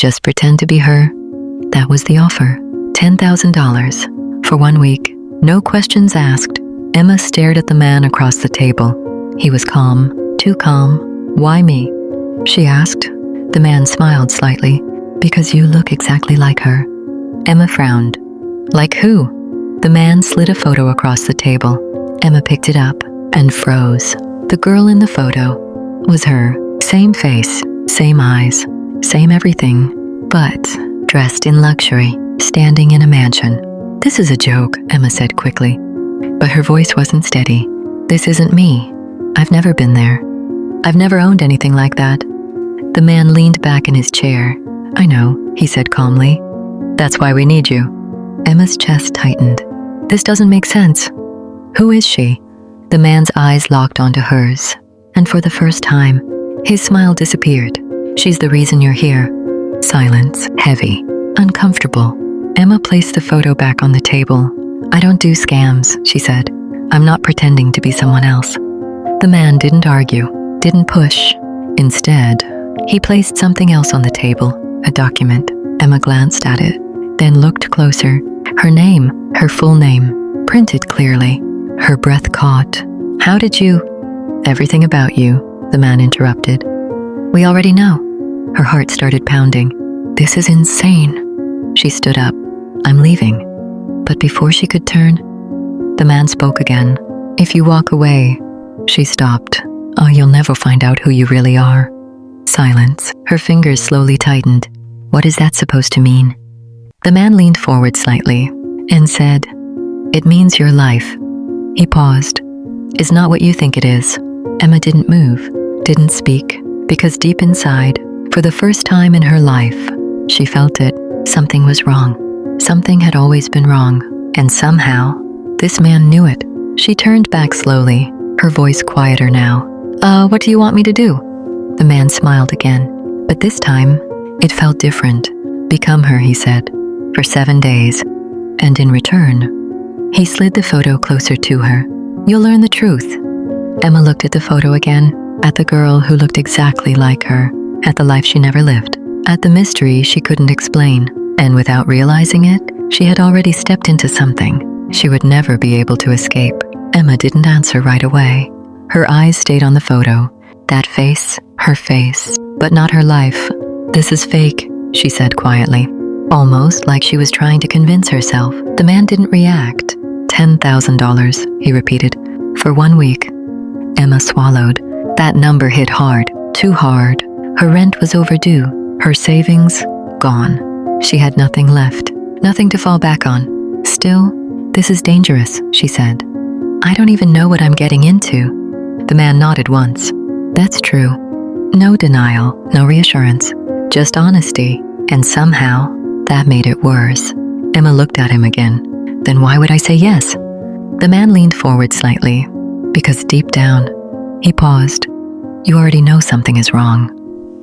Just pretend to be her. That was the offer. $10,000 for 1 week. No questions asked. Emma stared at the man across the table. He was calm, too calm. Why me? She asked. The man smiled slightly. Because you look exactly like her. Emma frowned. Like who? The man slid a photo across the table. Emma picked it up and froze. The girl in the photo was her. Same face, same eyes, same everything, but dressed in luxury, standing in a mansion. This is a joke, Emma said quickly. But her voice wasn't steady. This isn't me. I've never been there. I've never owned anything like that. The man leaned back in his chair. I know, he said calmly. That's why we need you. Emma's chest tightened. This doesn't make sense. Who is she? The man's eyes locked onto hers, and for the first time, his smile disappeared. She's the reason you're here. Silence, heavy, uncomfortable. Emma placed the photo back on the table. I don't do scams, she said. I'm not pretending to be someone else. The man didn't argue, didn't push. Instead, he placed something else on the table, a document. Emma glanced at it, then looked closer. Her name, her full name, printed clearly. Her breath caught. How did you? Everything about you, the man interrupted. We already know. Her heart started pounding. This is insane. She stood up. I'm leaving. But before she could turn, the man spoke again. If you walk away, she stopped. Oh, you'll never find out who you really are. Silence. Her fingers slowly tightened. What is that supposed to mean? The man leaned forward slightly and said, It means your life. He paused. Is not what you think it is. Emma didn't move, didn't speak, because deep inside, for the first time in her life, she felt it. Something was wrong. Something had always been wrong, and somehow, this man knew it. She turned back slowly, her voice quieter now. What do you want me to do? The man smiled again, but this time, it felt different. Become her, he said, for 7 days, and in return, he slid the photo closer to her. You'll learn the truth. Emma looked at the photo again, at the girl who looked exactly like her, at the life she never lived, at the mystery she couldn't explain, and without realizing it, she had already stepped into something she would never be able to escape. Emma didn't answer right away. Her eyes stayed on the photo, that face, her face, but not her life. This is fake, she said quietly, almost like she was trying to convince herself. The man didn't react. $10,000, he repeated, for 1 week. Emma swallowed. That number hit hard, too hard. Her rent was overdue, her savings gone. She had nothing left, nothing to fall back on. Still, this is dangerous, she said. I don't even know what I'm getting into. The man nodded once. That's true. No denial, no reassurance, just honesty, and somehow, that made it worse. Emma looked at him again. Then why would I say yes? The man leaned forward slightly, because deep down, he paused. You already know something is wrong.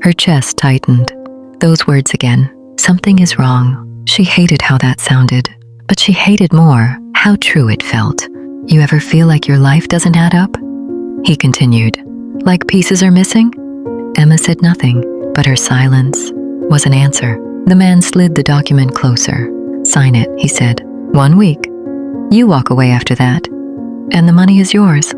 Her chest tightened. Those words again, something is wrong. She hated how that sounded, but she hated more how true it felt. You ever feel like your life doesn't add up? He continued. Like pieces are missing? Emma said nothing, but her silence was an answer. The man slid the document closer. Sign it, he said. 1 week. You walk away after that, and the money is yours.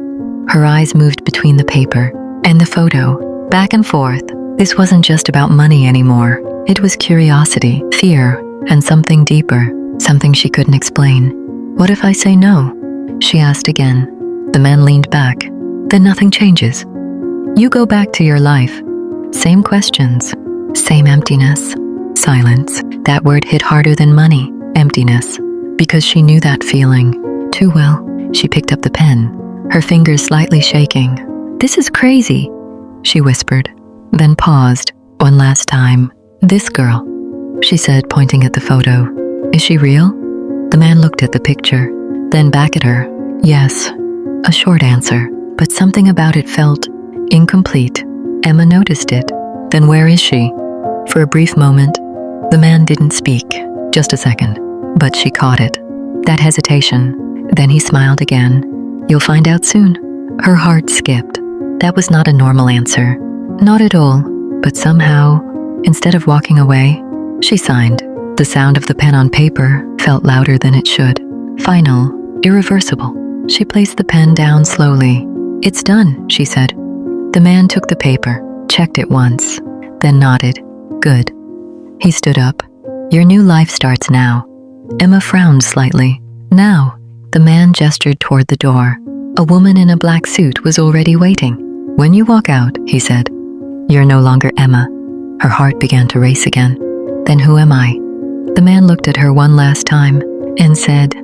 Her eyes moved between the paper and the photo, back and forth. This wasn't just about money anymore. It was curiosity, fear, and something deeper, something she couldn't explain. What if I say no? She asked again. The man leaned back. Then nothing changes. You go back to your life. Same questions, same emptiness, silence. That word hit harder than money, emptiness, because she knew that feeling too well. She picked up the pen, her fingers slightly shaking. This is crazy, she whispered, then paused one last time. This girl, she said, pointing at the photo. Is she real? The man looked at the picture, then back at her. Yes, a short answer, but something about it felt incomplete. Emma noticed it. Then where is she? For a brief moment, the man didn't speak, just a second, but she caught it. That hesitation. Then he smiled again. You'll find out soon. Her heart skipped. That was not a normal answer. Not at all, but somehow, instead of walking away, She signed. The sound of the pen on paper felt louder than it should. Final, irreversible. She placed the pen down slowly. "It's done," she said. The man took the paper, checked it once, then nodded. "Good." He stood up. "Your new life starts now." Emma frowned slightly. "Now." The man gestured toward the door. A woman in a black suit was already waiting. "When you walk out," he said, "you're no longer Emma." Her heart began to race again. "Then who am I?" The man looked at her one last time and said,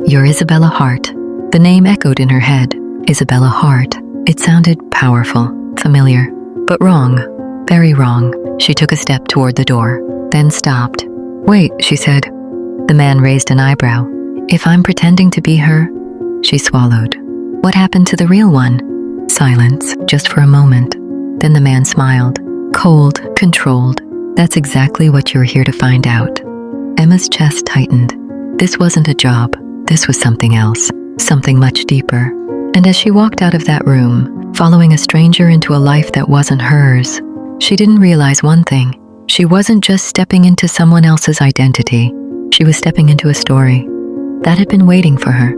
"You're Isabella Hart." The name echoed in her head. Isabella Hart. It sounded powerful, familiar, but wrong. Very wrong. She took a step toward the door, then stopped. "Wait," she said. The man raised an eyebrow. "If I'm pretending to be her?" She swallowed. "What happened to the real one?" Silence, just for a moment. Then the man smiled. Cold, controlled. "That's exactly what you're here to find out." Emma's chest tightened. This wasn't a job. This was something else. Something much deeper. And as she walked out of that room, following a stranger into a life that wasn't hers, she didn't realize one thing. She wasn't just stepping into someone else's identity. She was stepping into a story that had been waiting for her.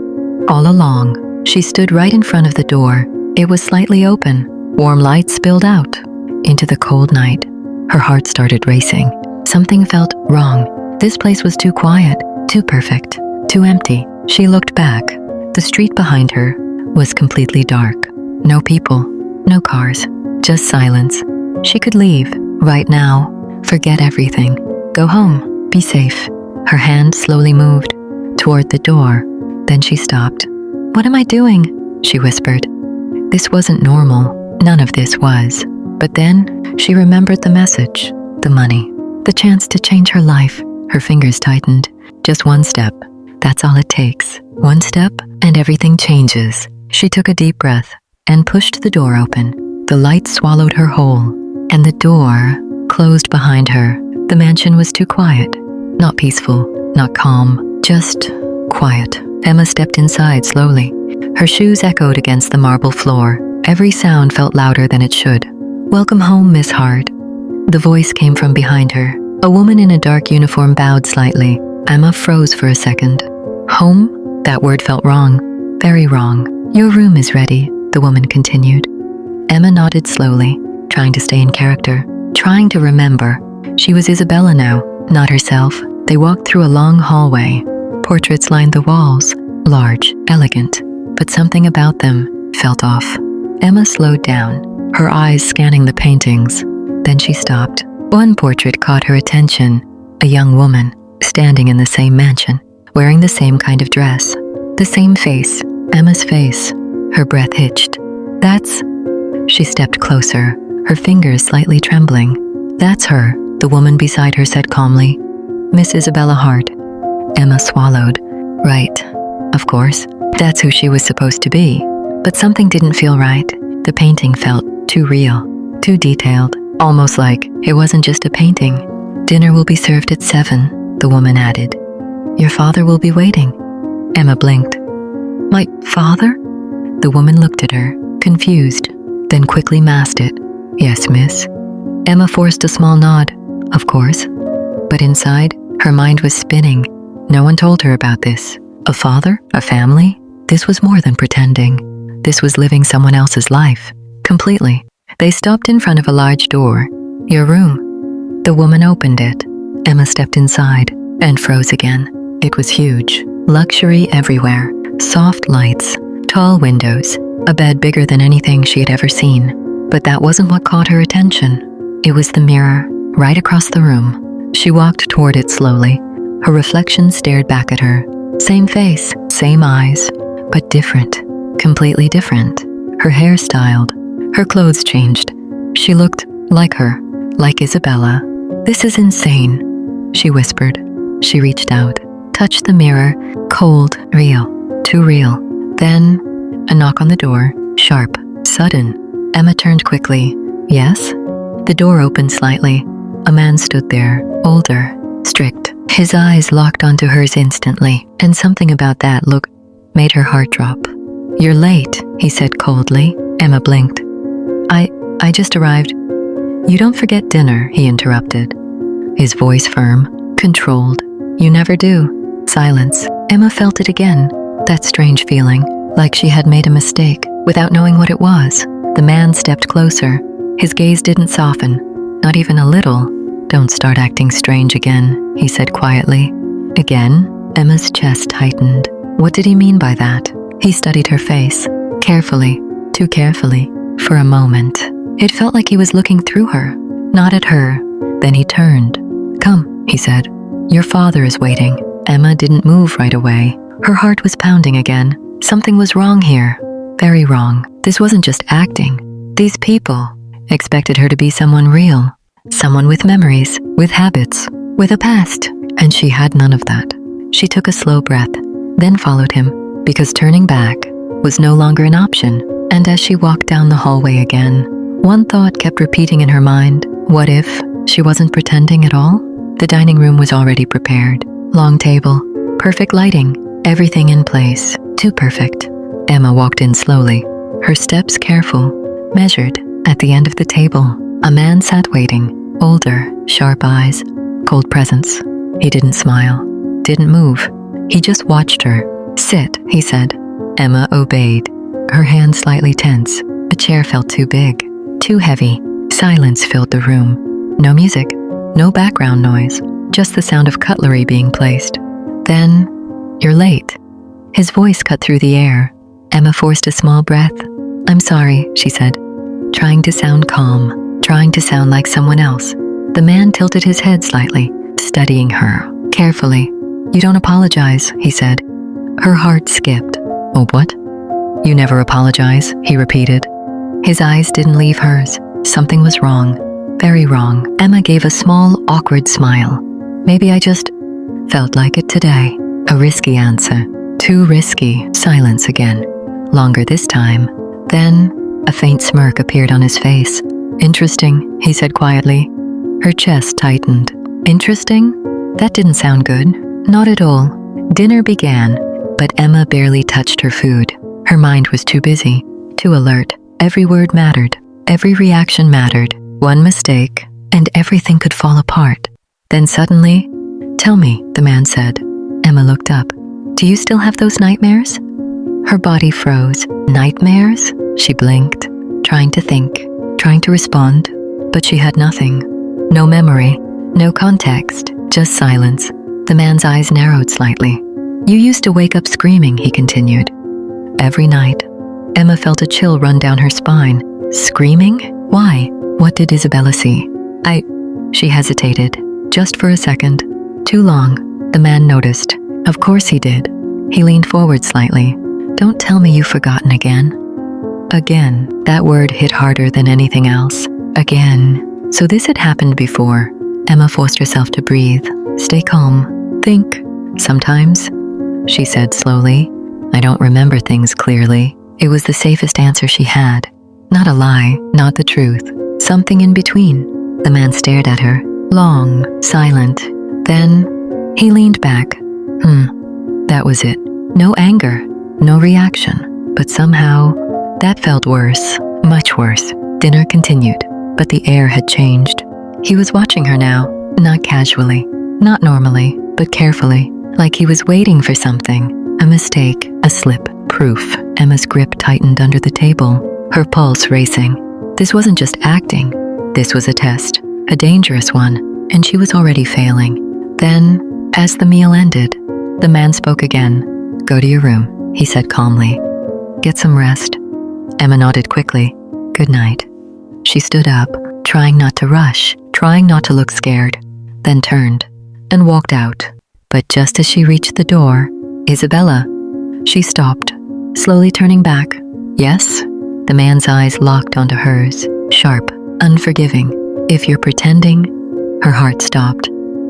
All along, she stood right in front of the door. It was slightly open. Warm light spilled out into the cold night. Her heart started racing. Something felt wrong. This place was too quiet, too perfect, too empty. She looked back. The street behind her was completely dark. No people, no cars, just silence. She could leave right now, forget everything, go home, be safe. Her hand slowly moved toward the door. Then she stopped. "What am I doing?" she whispered. This wasn't normal. None of this was. But then she remembered the message, the money, the chance to change her life. Her fingers tightened. Just one step. That's all it takes. One step and everything changes. She took a deep breath and pushed the door open. The light swallowed her whole, and the door closed behind her. The mansion was too quiet. Not peaceful, not calm, just quiet. Emma stepped inside slowly. Her shoes echoed against the marble floor. Every sound felt louder than it should. "Welcome home, Miss Hart." The voice came from behind her. A woman in a dark uniform bowed slightly. Emma froze for a second. "Home?" That word felt wrong. Very wrong. "Your room is ready," the woman continued. Emma nodded slowly, trying to stay in character, trying to remember. She was Isabella now, not herself. They walked through a long hallway. Portraits lined the walls, large, elegant, but something about them felt off. Emma slowed down, her eyes scanning the paintings. Then she stopped. One portrait caught her attention, a young woman, standing in the same mansion, wearing the same kind of dress. The same face, Emma's face. Her breath hitched. "That's..." She stepped closer, her fingers slightly trembling. "That's her," the woman beside her said calmly. "Miss Isabella Hart." Emma swallowed. Right, of course, that's who she was supposed to be. But something didn't feel right. The painting felt too real, too detailed, almost like it wasn't just a painting. "Dinner will be served at 7, the woman added. "Your father will be waiting." Emma blinked. "My father?" The woman looked at her, confused, then quickly masked it. "Yes, miss." Emma forced a small nod. "Of course." But inside, her mind was spinning. No one told her about this. A father? A family? This was more than pretending. This was living someone else's life. Completely. They stopped in front of a large door. "Your room." The woman opened it. Emma stepped inside and froze again. It was huge. Luxury everywhere. Soft lights. Tall windows. A bed bigger than anything she had ever seen. But that wasn't what caught her attention. It was the mirror, right across the room. She walked toward it slowly. Her reflection stared back at her. Same face, same eyes, but different. Completely different. Her hair styled. Her clothes changed. She looked like her, like Isabella. "This is insane," she whispered. She reached out, touched the mirror, cold, real, too real. Then, a knock on the door, sharp, sudden. Emma turned quickly. "Yes?" The door opened slightly. A man stood there, older, strict. His eyes locked onto hers instantly, and something about that look made her heart drop. "You're late," he said coldly. Emma blinked. I just arrived." "You don't forget dinner," he interrupted. his voice firm, controlled. You never do. Silence. Emma felt it again, that strange feeling, like she had made a mistake, without knowing what it was. The man stepped closer. His gaze didn't soften, not even a little. Don't start acting strange again, he said quietly. Again? Emma's chest tightened. What did he mean by that? He studied her face, carefully, too carefully, for a moment. It felt like he was looking through her, not at her. Then he turned. Come, he said. Your father is waiting. Emma didn't move right away. Her heart was pounding again. Something was wrong here. Very wrong. This wasn't just acting. These people expected her to be someone real. Someone with memories, with habits, with a past. And she had none of that. She took a slow breath, then followed him, because turning back was no longer an option. And as she walked down the hallway again, one thought kept repeating in her mind. What if she wasn't pretending at all? The dining room was already prepared. Long table, perfect lighting, everything in place. Too perfect. Emma walked in slowly, her steps careful, measured. At the end of the table, a man sat waiting, older, sharp eyes, cold presence. He didn't smile, didn't move. He just watched her. Sit, he said. Emma obeyed, her hands slightly tense. A chair felt too big, too heavy. Silence filled the room. No music, no background noise, just the sound of cutlery being placed. Then, you're late. His voice cut through the air. Emma forced a small breath. I'm sorry, she said, trying to sound calm, trying to sound like someone else. The man tilted his head slightly, studying her carefully. You don't apologize, he said. Her heart skipped. Oh, what? You never apologize, he repeated. His eyes didn't leave hers. Something was wrong. Very wrong. Emma gave a small, awkward smile. Maybe I just felt like it today. A risky answer. Too risky. Silence again. Longer this time. Then, a faint smirk appeared on his face. Interesting, he said quietly. Her chest tightened. Interesting? That didn't sound good. Not at all. Dinner began, but Emma barely touched her food. Her mind was too busy, too alert. Every word mattered. Every reaction mattered. One mistake, and everything could fall apart. Then suddenly, tell me, the man said. Emma looked up. Do you still have those nightmares? Her body froze. Nightmares? She blinked, trying to think, trying to respond, but she had nothing. No memory, no context, just silence. The man's eyes narrowed slightly. You used to wake up screaming, he continued. Every night. Emma felt a chill run down her spine. Screaming? Why? What did Isabella see? She hesitated, just for a second. Too long. The man noticed. Of course he did. He leaned forward slightly. Don't tell me you've forgotten again. Again. That word hit harder than anything else. Again. So this had happened before. Emma forced herself to breathe. Stay calm. Think. Sometimes, she said slowly. I don't remember things clearly. It was the safest answer she had. Not a lie, not the truth. Something in between. The man stared at her, long, silent. Then, he leaned back. That was it. No anger, no reaction. But somehow, that felt worse, much worse. Dinner continued, but the air had changed. He was watching her now, not casually, not normally, but carefully, like he was waiting for something. A mistake, a slip, proof. Emma's grip tightened under the table, her pulse racing. This wasn't just acting. This was a test, a dangerous one, and she was already failing. Then, as the meal ended, the man spoke again. Go to your room, he said calmly. Get some rest. Emma nodded quickly. Good night. She stood up, trying not to rush, trying not to look scared, then turned and walked out. But just as she reached the door, Isabella, she stopped, slowly turning back. Yes? The man's eyes locked onto hers, sharp, unforgiving. If you're pretending, her heart stopped.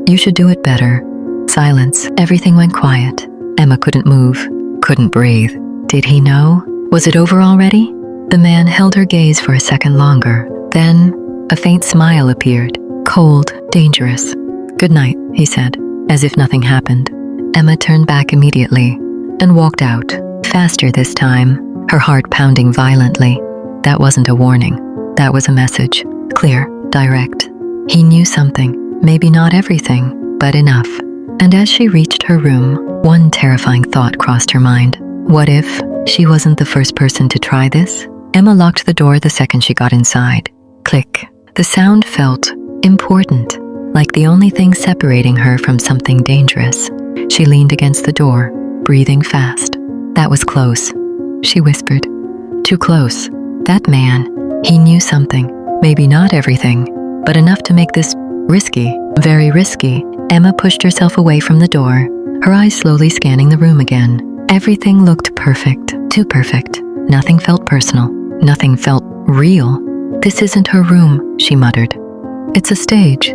You should do it better. Silence. Everything went quiet. Emma couldn't move, couldn't breathe. Did he know? Was it over already? The man held her gaze for a second longer. Then, a faint smile appeared. Cold, dangerous. Good night, he said, as if nothing happened. Emma turned back immediately and walked out, faster this time, her heart pounding violently. That wasn't a warning. That was a message. Clear, direct. He knew something. maybe not everything, but enough. And as she reached her room, one terrifying thought crossed her mind. What if she wasn't the first person to try this? Emma locked the door the second she got inside. Click. The sound felt important, like the only thing separating her from something dangerous. She leaned against the door, breathing fast. That was close, she whispered. Too close. That man, he knew something. Maybe not everything, but enough to make this risky, very risky. Emma pushed herself away from the door, her eyes slowly scanning the room again. Everything looked perfect, too perfect. Nothing felt personal. Nothing felt real. This isn't her room, she muttered. It's a stage,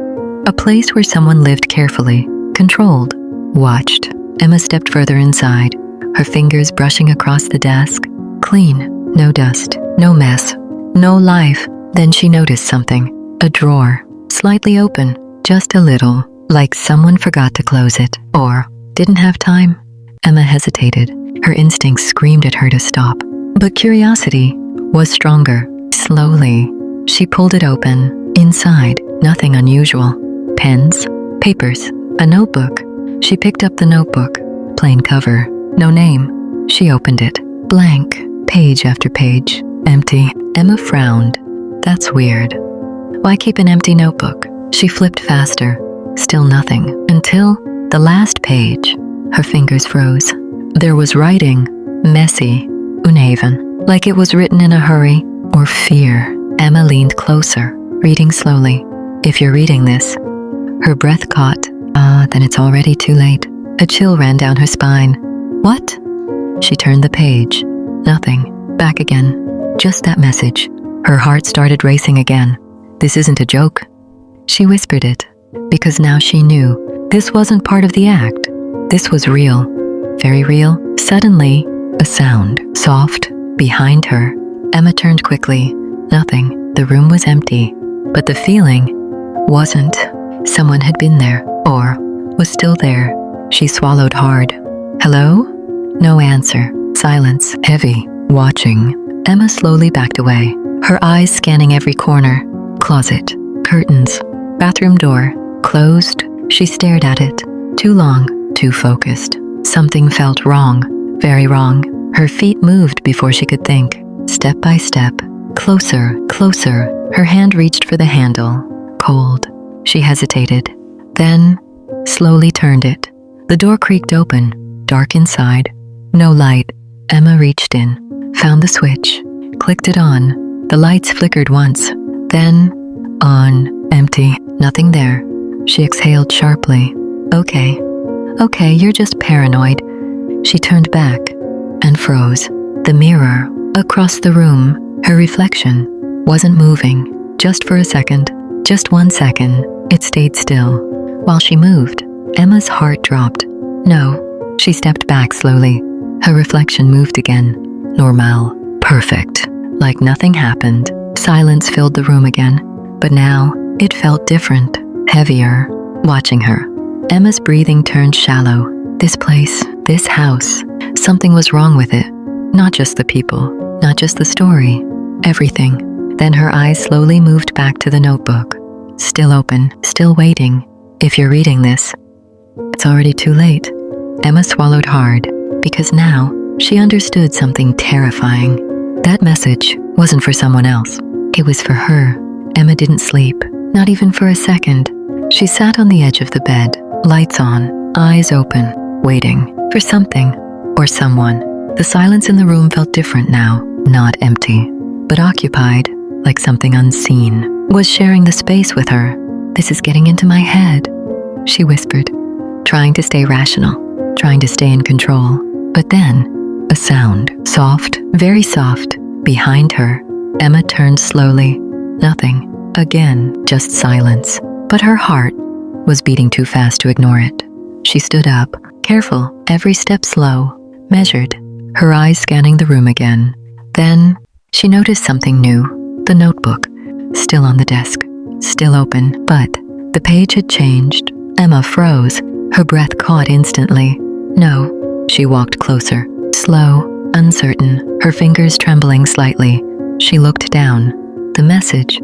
a place where someone lived carefully, controlled, watched. Emma stepped further inside, her fingers brushing across the desk. Clean, no dust, no mess, no life. Then she noticed something. A drawer, slightly open, just a little, like someone forgot to close it, or didn't have time. Emma hesitated. Her instincts screamed at her to stop. But curiosity was stronger. Slowly, she pulled it open. Inside, nothing unusual. Pens, papers, a notebook. She picked up the notebook. Plain cover, no name. She opened it. Blank, page after page. Empty. Emma frowned. That's weird. Why keep an empty notebook? She flipped faster. Still nothing. Until the last page. Her fingers froze. There was writing. Messy. Uneven. Like it was written in a hurry. Or fear. Emma leaned closer, reading slowly. If you're reading this. Her breath caught. Then it's already too late. A chill ran down her spine. What? She turned the page. Nothing. Back again. Just that message. Her heart started racing again. This isn't a joke. She whispered it, because now she knew this wasn't part of the act. This was real. Very real. Suddenly, a sound, soft, behind her. Emma turned quickly. Nothing. The room was empty. But the feeling wasn't. Someone had been there, or was still there. She swallowed hard. Hello? No answer. Silence. Heavy. Watching. Emma slowly backed away, her eyes scanning every corner. Closet. Curtains. Bathroom door. Closed. She stared at it. Too long. Too focused. Something felt wrong. Very wrong. Her feet moved before she could think. Step by step. Closer. Closer. Her hand reached for the handle. Cold. She hesitated. Then, slowly turned it. The door creaked open. Dark inside. No light. Emma reached in. Found the switch. Clicked it on. The lights flickered once. Then, on. Empty. Nothing there. She exhaled sharply. Okay. Okay, you're just paranoid. She turned back and froze. The mirror, across the room, her reflection, wasn't moving. Just for a second. Just 1 second. It stayed still. While she moved, Emma's heart dropped. No. She stepped back slowly. Her reflection moved again. Normal. Perfect. Like nothing happened. Silence filled the room again. But now, it felt different. Heavier. Watching her, Emma's breathing turned shallow. This place, this house, something was wrong with it. Not just the people, not just the story. Everything. Then her eyes slowly moved back to the notebook. Still open, still waiting. If you're reading this, it's already too late. Emma swallowed hard, because now she understood something terrifying. That message wasn't for someone else. It was for her. Emma didn't sleep, not even for a second. She sat on the edge of the bed, lights on, eyes open, waiting for something or someone. The silence in the room felt different now, not empty, but occupied, like something unseen was sharing the space with her. This is getting into my head, she whispered, trying to stay rational, trying to stay in control. But then, a sound, soft, very soft, behind her. Emma turned slowly. Nothing. Again, just silence. But her heart was beating too fast to ignore it. She stood up, careful, every step slow, measured, her eyes scanning the room again. Then, she noticed something new. The notebook, still on the desk, still open, but the page had changed. Emma froze, her breath caught instantly. No, she walked closer, slow, uncertain, her fingers trembling slightly. She looked down. The message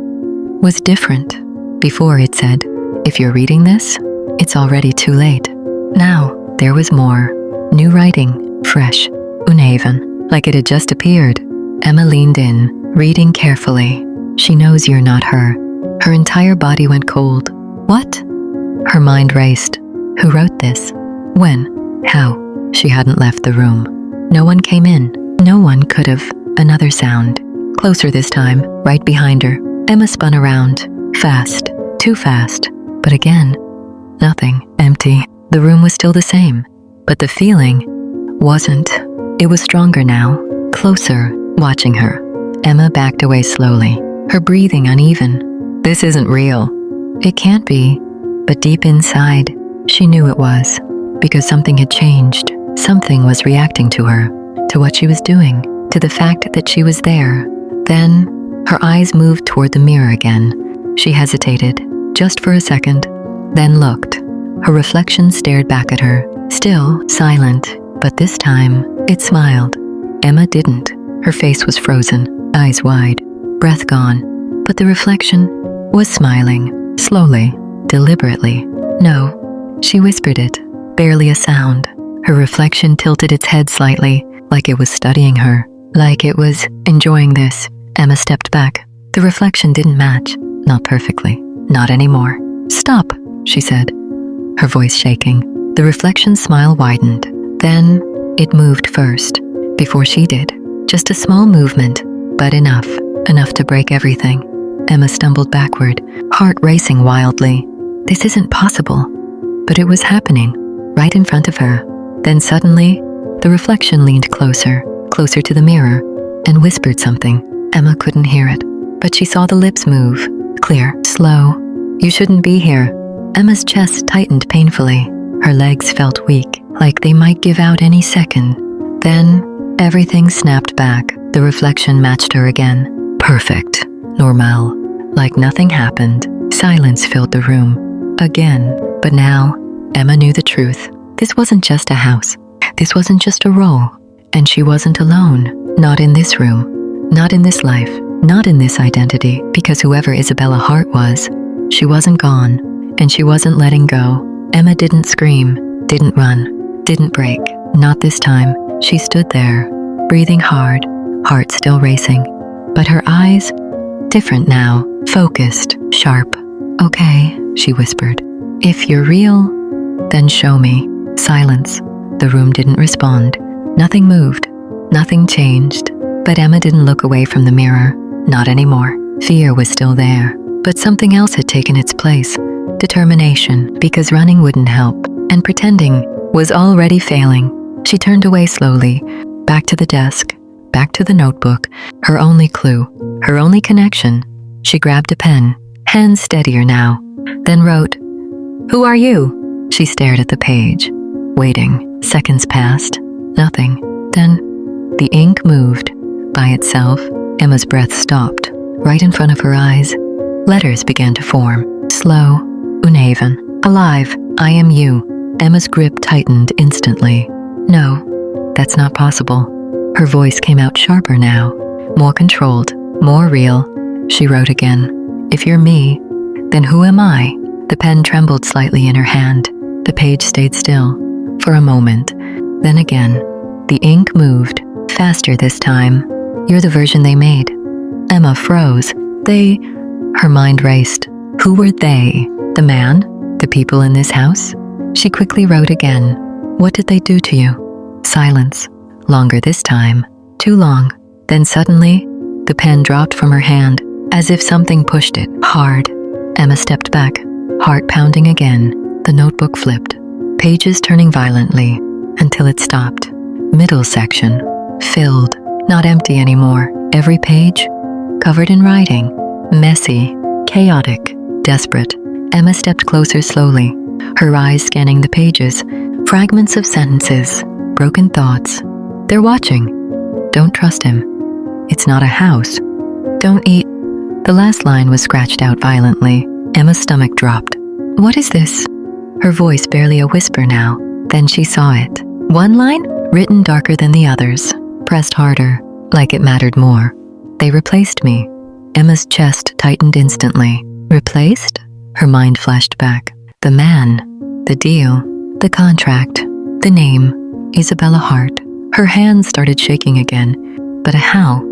was different. Before it said, If you're reading this, it's already too late. Now, there was more. New writing, fresh, uneven, like it had just appeared. Emma leaned in, reading carefully. She knows you're not her. Her entire body went cold. What? Her mind raced. Who wrote this? When? How? She hadn't left the room. No one came in. No one could have. Another sound. Closer this time, right behind her. Emma spun around. Fast. Too fast. But again, nothing. Empty. The room was still the same. But the feeling wasn't. It was stronger now. Closer, watching her. Emma backed away slowly, her breathing uneven. This isn't real. It can't be. But deep inside, she knew it was. Because something had changed. Something was reacting to her, to what she was doing, to the fact that she was there. Then, her eyes moved toward the mirror again. She hesitated, just for a second, then looked. Her reflection stared back at her, still silent, but this time, it smiled. Emma didn't. Her face was frozen, eyes wide, breath gone. But the reflection was smiling, slowly, deliberately. No, she whispered it, barely a sound. Her reflection tilted its head slightly, like it was studying her, like it was enjoying this. Emma stepped back. The reflection didn't match, not perfectly, not anymore. Stop, she said, her voice shaking. The reflection's smile widened. Then, it moved first, before she did. Just a small movement, but enough to break everything. Emma stumbled backward, heart racing wildly. This isn't possible. But it was happening, right in front of her. Then suddenly, the reflection leaned closer to the mirror, and whispered something. Emma couldn't hear it, but she saw the lips move, clear, slow. You shouldn't be here. Emma's chest tightened painfully. Her legs felt weak, like they might give out any second. Then, everything snapped back. The reflection matched her again. Perfect. Normal. Like nothing happened. Silence filled the room. Again. But now, Emma knew the truth. This wasn't just a house. This wasn't just a role. And she wasn't alone. Not in this room. Not in this life. Not in this identity. Because whoever Isabella Hart was, she wasn't gone. And she wasn't letting go. Emma didn't scream. Didn't run. Didn't break. Not this time. She stood there, breathing hard, heart still racing. But her eyes, different now, focused, sharp. Okay, she whispered. If you're real, then show me. Silence. The room didn't respond. Nothing moved. Nothing changed. But Emma didn't look away from the mirror. Not anymore. Fear was still there. But something else had taken its place. Determination, because running wouldn't help. And pretending was already failing. She turned away slowly, back to the desk, back to the notebook, her only clue, her only connection. She grabbed a pen, hands steadier now, then wrote, "Who are you?" She stared at the page, waiting. Seconds passed, nothing. Then, the ink moved. By itself, Emma's breath stopped, right in front of her eyes. Letters began to form, slow, uneven, alive. I am you. Emma's grip tightened instantly. No, that's not possible. Her voice came out sharper now, more controlled, more real. She wrote again, "If you're me, then who am I?" The pen trembled slightly in her hand. The page stayed still, for a moment. Then again, the ink moved, faster this time. You're the version they made. Emma froze. They... Her mind raced. Who were they? The man? The people in this house? She quickly wrote again. What did they do to you? Silence. Longer this time. Too long. Then suddenly, the pen dropped from her hand, as if something pushed it hard. Emma stepped back, heart pounding again. The notebook flipped, pages turning violently, until it stopped. Middle section. Filled. Not empty anymore. Every page, covered in writing. Messy. Chaotic. Desperate. Emma stepped closer slowly, her eyes scanning the pages. Fragments of sentences, broken thoughts. They're watching. Don't trust him. It's not a house. Don't eat. The last line was scratched out violently. Emma's stomach dropped. What is this? Her voice barely a whisper now. Then she saw it. One line, written darker than the others, pressed harder, like it mattered more. They replaced me. Emma's chest tightened instantly. Replaced? Her mind flashed back. The man, the deal, the contract, the name, Isabella Hart. Her hands started shaking again. But how?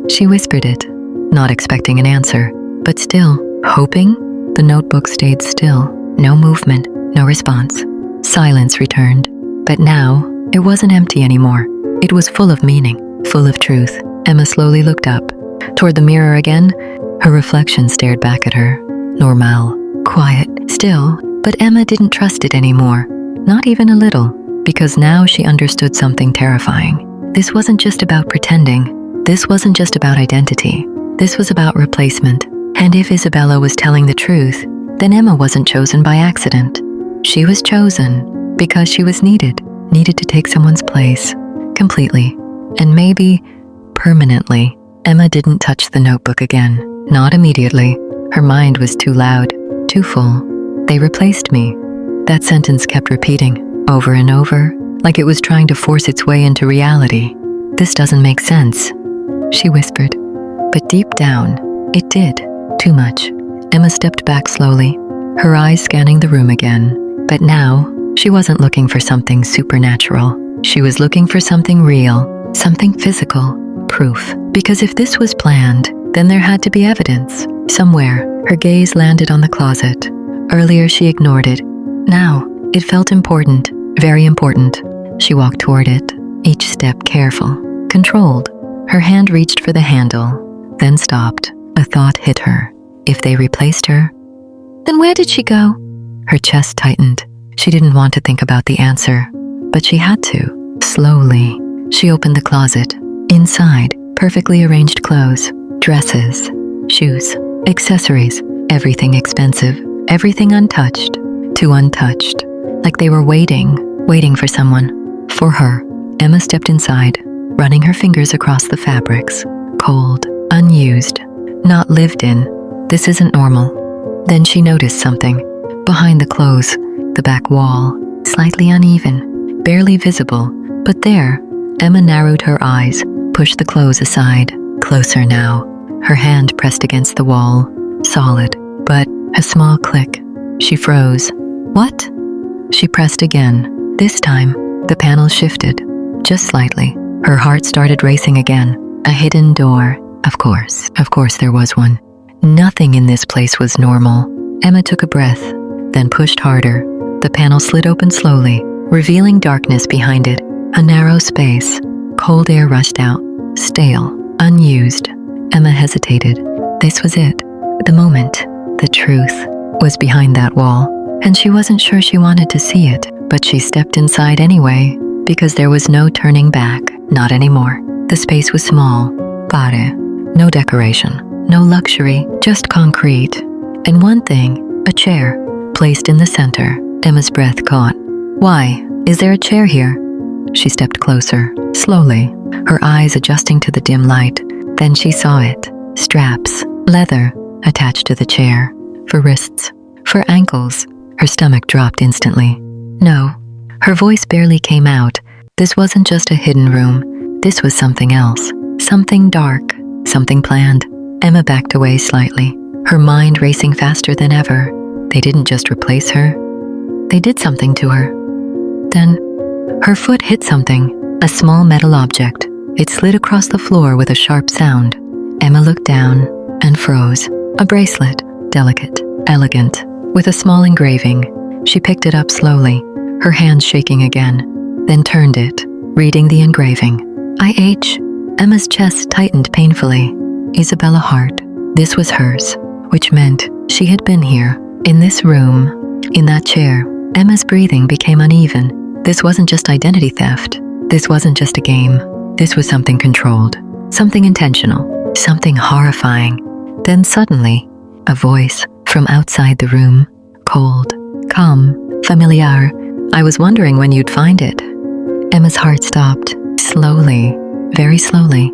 She whispered it, not expecting an answer, but still, hoping. The notebook stayed still. No movement, no response. Silence returned. But now, it wasn't empty anymore. It was full of meaning, full of truth. Emma slowly looked up. Toward the mirror again, her reflection stared back at her. Normal, quiet, still, but Emma didn't trust it anymore. Not even a little, because now she understood something terrifying. This wasn't just about pretending. This wasn't just about identity. This was about replacement. And if Isabella was telling the truth, then Emma wasn't chosen by accident. She was chosen because she was needed to take someone's place, completely, and maybe permanently. Emma didn't touch the notebook again, not immediately. Her mind was too loud, too full. They replaced me. That sentence kept repeating, over and over, like it was trying to force its way into reality. This doesn't make sense, she whispered. But deep down, it did. Too much. Emma stepped back slowly, her eyes scanning the room again. But now, she wasn't looking for something supernatural. She was looking for something real, something physical, proof. Because if this was planned, then there had to be evidence. Somewhere, her gaze landed on the closet. Earlier, she ignored it. Now, it felt important, very important. She walked toward it, each step careful, controlled. Her hand reached for the handle, then stopped. A thought hit her. If they replaced her, then where did she go? Her chest tightened. She didn't want to think about the answer, but she had to. Slowly, she opened the closet. Inside, perfectly arranged clothes, dresses, shoes, accessories, everything expensive, everything untouched, too untouched, like they were waiting for someone, for her. Emma stepped inside, running her fingers across the fabrics. Cold, unused, not lived in. This isn't normal. Then she noticed something. Behind the clothes, the back wall, slightly uneven, barely visible. But there, Emma narrowed her eyes, pushed the clothes aside. Closer now. Her hand pressed against the wall, solid, but a small click. She froze. What? She pressed again. This time, the panel shifted, just slightly. Her heart started racing again. A hidden door. Of course there was one. Nothing in this place was normal. Emma took a breath, then pushed harder. The panel slid open slowly, revealing darkness behind it. A narrow space. Cold air rushed out, stale, unused. Emma hesitated. This was it. The moment. The truth was behind that wall, and she wasn't sure she wanted to see it, but she stepped inside anyway, because there was no turning back. Not anymore. The space was small. Bare. No decoration. No luxury. Just concrete. And one thing. A chair. Placed in the center. Emma's breath caught. Why? Is there a chair here? She stepped closer. Slowly. Her eyes adjusting to the dim light. Then she saw it. Straps. Leather. Attached to the chair. For wrists. For ankles. Her stomach dropped instantly. No. Her voice barely came out. This wasn't just a hidden room. This was something else. Something dark. Something planned. Emma backed away slightly, her mind racing faster than ever. They didn't just replace her. They did something to her. Then, her foot hit something, a small metal object. It slid across the floor with a sharp sound. Emma looked down and froze. A bracelet, delicate, elegant, with a small engraving. She picked it up slowly, her hands shaking again, then turned it, reading the engraving. I.H. Emma's chest tightened painfully. Isabella Hart. This was hers, which meant she had been here, in this room, in that chair. Emma's breathing became uneven. This wasn't just identity theft. This wasn't just a game. This was something controlled, something intentional, something horrifying. Then suddenly, a voice from outside the room, cold, calm, familiar. I was wondering when you'd find it. Emma's heart stopped, slowly, very slowly.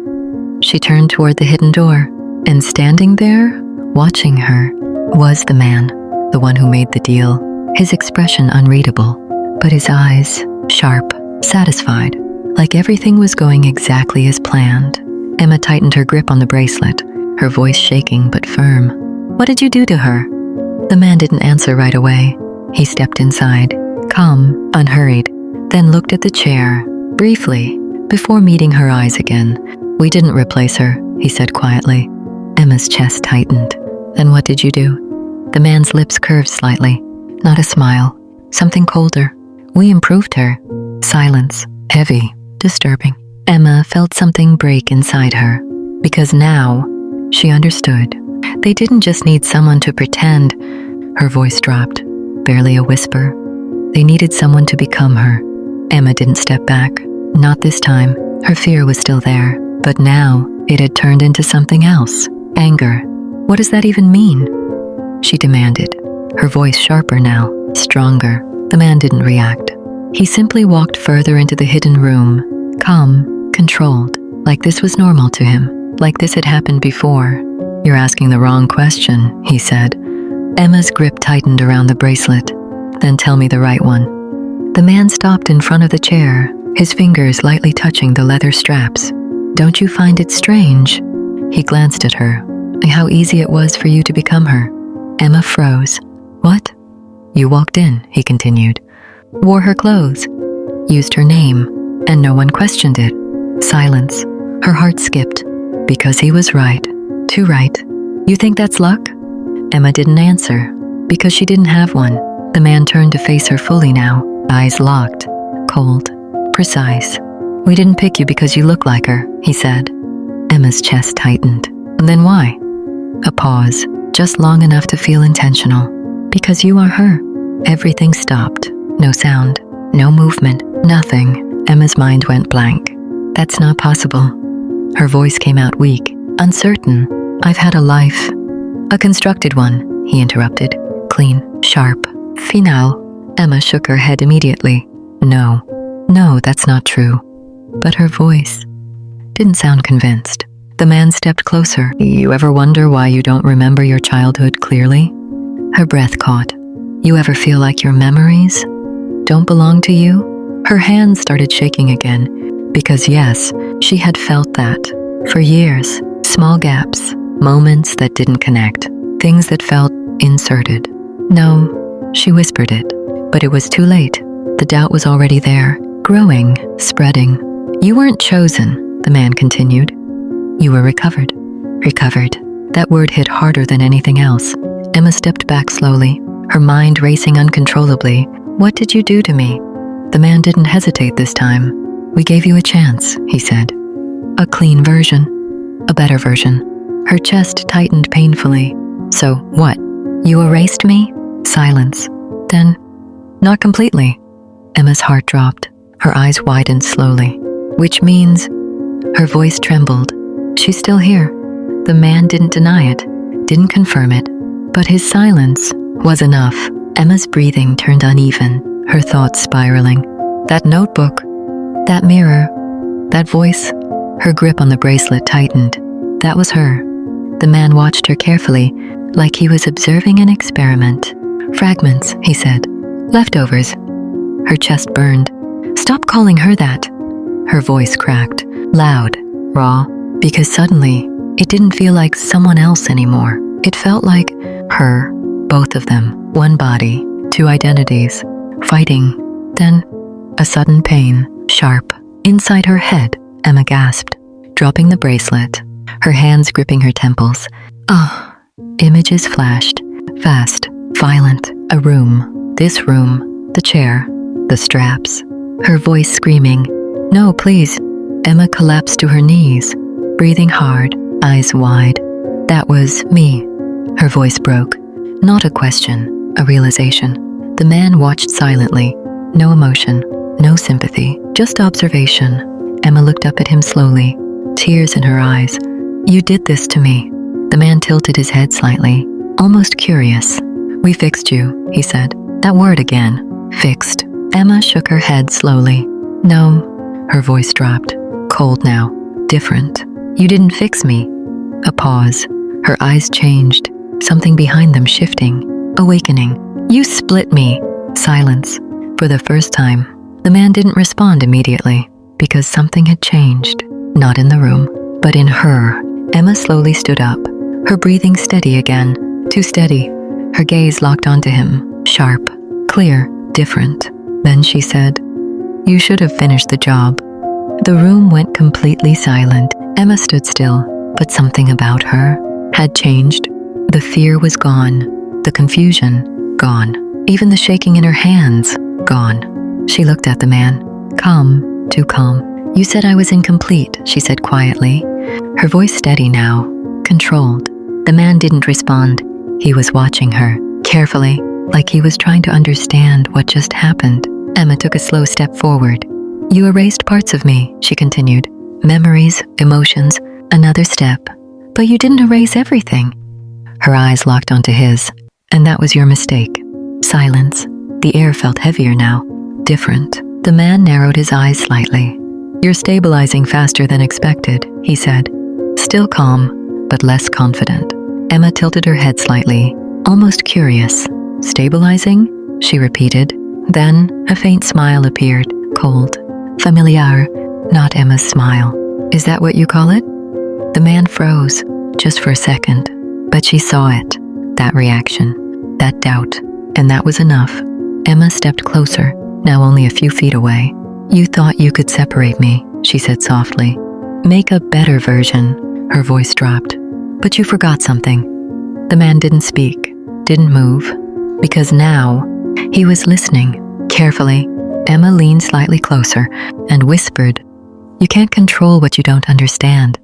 She turned toward the hidden door, and standing there, watching her, was the man, the one who made the deal. His expression unreadable, but his eyes, sharp, satisfied, like everything was going exactly as planned. Emma tightened her grip on the bracelet, her voice shaking but firm. What did you do to her? The man didn't answer right away. He stepped inside, calm, unhurried, then looked at the chair, briefly, before meeting her eyes again. "We didn't replace her," he said quietly. Emma's chest tightened. "Then what did you do?" The man's lips curved slightly. Not a smile, something colder. "We improved her." Silence, heavy, disturbing. Emma felt something break inside her, because now she understood. They didn't just need someone to pretend. Her voice dropped, barely a whisper. They needed someone to become her. Emma didn't step back. Not this time. Her fear was still there, but now it had turned into something else. Anger. "What does that even mean?" she demanded, her voice sharper now, stronger. The man didn't react. He simply walked further into the hidden room, calm, controlled, like this was normal to him, like this had happened before. "You're asking the wrong question," he said. Emma's grip tightened around the bracelet. "Then tell me the right one." The man stopped in front of the chair, his fingers lightly touching the leather straps. "Don't you find it strange?" He glanced at her. "How easy it was for you to become her." Emma froze. "What?" "You walked in," he continued. "Wore her clothes. Used her name. And no one questioned it." Silence. Her heart skipped. Because he was right. Too right. "You think that's luck?" Emma didn't answer, because she didn't have one. The man turned to face her fully now, eyes locked, cold, precise. "We didn't pick you because you look like her," he said. Emma's chest tightened. "Then why?" A pause, just long enough to feel intentional. "Because you are her." Everything stopped. No sound, no movement, nothing. Emma's mind went blank. "That's not possible." Her voice came out weak, uncertain. "I've had a life." "A constructed one," he interrupted. "Clean, sharp, final." Emma shook her head immediately. No, that's not true." But her voice didn't sound convinced. The man stepped closer. "You ever wonder why you don't remember your childhood clearly?" Her breath caught. "You ever feel like your memories don't belong to you?" Her hands started shaking again, because yes, she had felt that. For years, small gaps, moments that didn't connect, things that felt inserted. "No," she whispered it, but it was too late. The doubt was already there, growing, spreading. "You weren't chosen," the man continued. "You were recovered." Recovered. That word hit harder than anything else. Emma stepped back slowly, her mind racing uncontrollably. "What did you do to me?" The man didn't hesitate this time. "We gave you a chance," he said. "A clean version. A better version." Her chest tightened painfully. "So what? You erased me?" Silence. "Then, not completely." Emma's heart dropped. Her eyes widened slowly. "Which means..." Her voice trembled. "She's still here." The man didn't deny it, didn't confirm it, but his silence was enough. Emma's breathing turned uneven, her thoughts spiraling. That notebook, that mirror, that voice. Her grip on the bracelet tightened. That was her. The man watched her carefully, like he was observing an experiment. "Fragments," he said. "Leftovers." Her chest burned. "Stop calling her that." Her voice cracked, loud, raw, because suddenly it didn't feel like someone else anymore. It felt like her, both of them, one body, two identities, fighting. Then, a sudden pain, sharp, inside her head. Emma gasped, dropping the bracelet, her hands gripping her temples. Ah! Images flashed, fast, violent. A room, this room, the chair, the straps. Her voice screaming, "No, please." Emma collapsed to her knees, breathing hard, eyes wide. "That was me." Her voice broke. Not a question, a realization. The man watched silently. No emotion, no sympathy, just observation. Emma looked up at him slowly, tears in her eyes. "You did this to me." The man tilted his head slightly, almost curious. "We fixed you," he said. That word again. Fixed. Emma shook her head slowly. "No." Her voice dropped. Cold now. Different. "You didn't fix me." A pause. Her eyes changed, something behind them shifting, awakening. "You split me." Silence. For the first time, the man didn't respond immediately, because something had changed. Not in the room, but in her. Emma slowly stood up, her breathing steady again. Too steady. Her gaze locked onto him, sharp, clear, different. Then she said, "You should have finished the job." The room went completely silent. Emma stood still, but something about her had changed. The fear was gone, the confusion gone, even the shaking in her hands gone. She looked at the man, calm, too calm. "You said I was incomplete," she said quietly, her voice steady now, controlled. The man didn't respond. He was watching her, carefully, like he was trying to understand what just happened. Emma took a slow step forward. "You erased parts of me," she continued. "Memories, emotions, another step. But you didn't erase everything." Her eyes locked onto his. "And that was your mistake." Silence. The air felt heavier now, different. The man narrowed his eyes slightly. "You're stabilizing faster than expected," he said. Still calm, but less confident. Emma tilted her head slightly, almost curious. "Stabilizing?" she repeated. Then a faint smile appeared, cold, familiar, not Emma's smile. "Is that what you call it?" The man froze, just for a second, but she saw it, that reaction, that doubt, and that was enough. Emma stepped closer, now only a few feet away. "You thought you could separate me," she said softly. "Make a better version." Her voice dropped. "But you forgot something." The man didn't speak, didn't move, because now he was listening, carefully. Emma leaned slightly closer and whispered, "You can't control what you don't understand."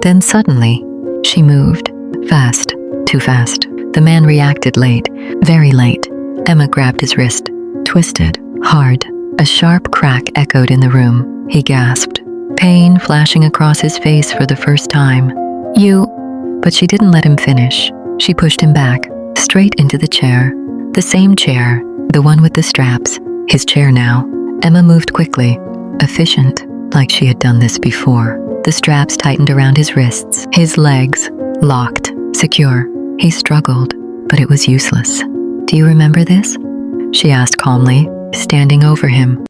Then suddenly, she moved, fast, too fast. The man reacted late, very late. Emma grabbed his wrist, twisted, hard. A sharp crack echoed in the room. He gasped, pain flashing across his face for the first time. "You..." But she didn't let him finish. She pushed him back, straight into the chair. The same chair, the one with the straps, his chair now. Emma moved quickly, efficient, like she had done this before. The straps tightened around his wrists, his legs, locked, secure. He struggled, but it was useless. "Do you remember this?" she asked calmly, standing over him.